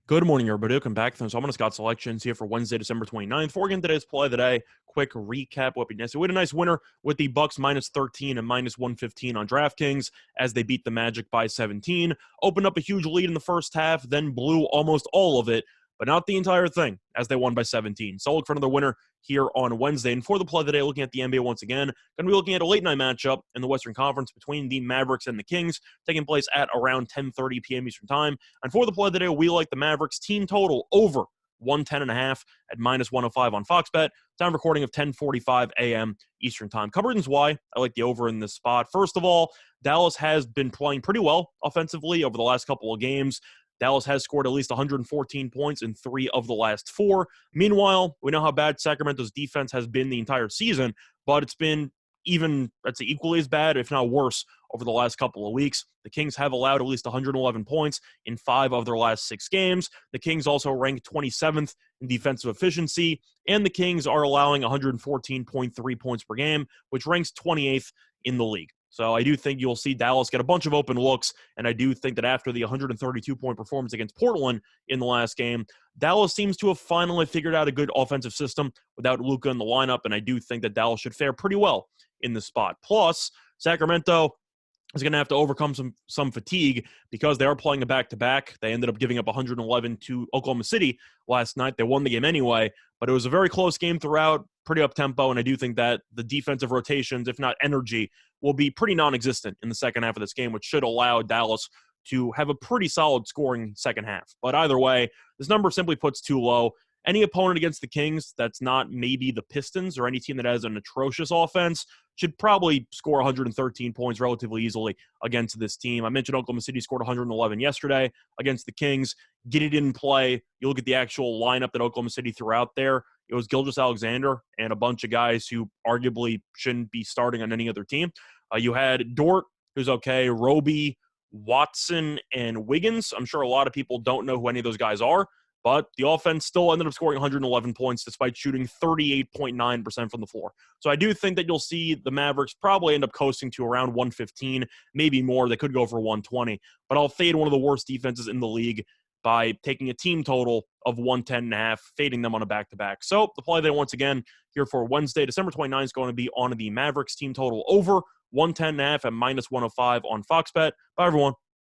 Good morning, everybody. Welcome back. So I'm going to Scott Selections here for Wednesday, December 29th. Before we get into today's play of the day, quick recap. What we had a nice winner with the Bucks minus 13 and minus 115 on DraftKings as they beat the Magic by 17. Opened up a huge lead in the first half, then blew almost all of it, but not the entire thing as they won by 17. So look for another winner here on Wednesday. And for the play of the day, looking at the NBA once again, going to be looking at a late night matchup in the Western Conference between the Mavericks and the Kings, taking place at around 10:30 p.m. Eastern Time. And for the play of the day, we like the Mavericks team total over 110.5 at minus 105 on Fox Bet. Time recording of 10:45 a.m. Eastern Time. Couple reasons why I like the over in this spot. First of all, Dallas has been playing pretty well offensively over the last couple of games. Dallas has scored at least 114 points in 3 of the last 4. Meanwhile, we know how bad Sacramento's defense has been the entire season, but it's been even, I'd say, equally as bad, if not worse, over the last couple of weeks. The Kings have allowed at least 111 points in 5 of their last 6 games. The Kings also rank 27th in defensive efficiency, and the Kings are allowing 114.3 points per game, which ranks 28th in the league. So I do think you'll see Dallas get a bunch of open looks, and I do think that after the 132-point performance against Portland in the last game, Dallas seems to have finally figured out a good offensive system without Luka in the lineup, and I do think that Dallas should fare pretty well in this spot. Plus, Sacramento is going to have to overcome some fatigue because they are playing a back-to-back. They ended up giving up 111 to Oklahoma City last night. They won the game anyway, but it was a very close game throughout, pretty up-tempo, and I do think that the defensive rotations, if not energy, will be pretty non-existent in the second half of this game, which should allow Dallas to have a pretty solid scoring second half. But either way, this number simply puts too low. Any opponent against the Kings that's not maybe the Pistons or any team that has an atrocious offense should probably score 113 points relatively easily against this team. I mentioned Oklahoma City scored 111 yesterday against the Kings. Giddy didn't play. You look at the actual lineup that Oklahoma City threw out there. It was Gilgeous-Alexander and a bunch of guys who arguably shouldn't be starting on any other team. You had Dort, who's okay, Roby, Watson, and Wiggins. I'm sure a lot of people don't know who any of those guys are, but the offense still ended up scoring 111 points despite shooting 38.9% from the floor. So I do think that you'll see the Mavericks probably end up coasting to around 115, maybe more. They could go for 120, but I'll fade one of the worst defenses in the league by taking a team total of 110.5, fading them on a back-to-back. So the play there once again here for Wednesday, December 29th is going to be on the Mavericks team total over 110.5 at minus 105 on Fox Bet. Bye, everyone.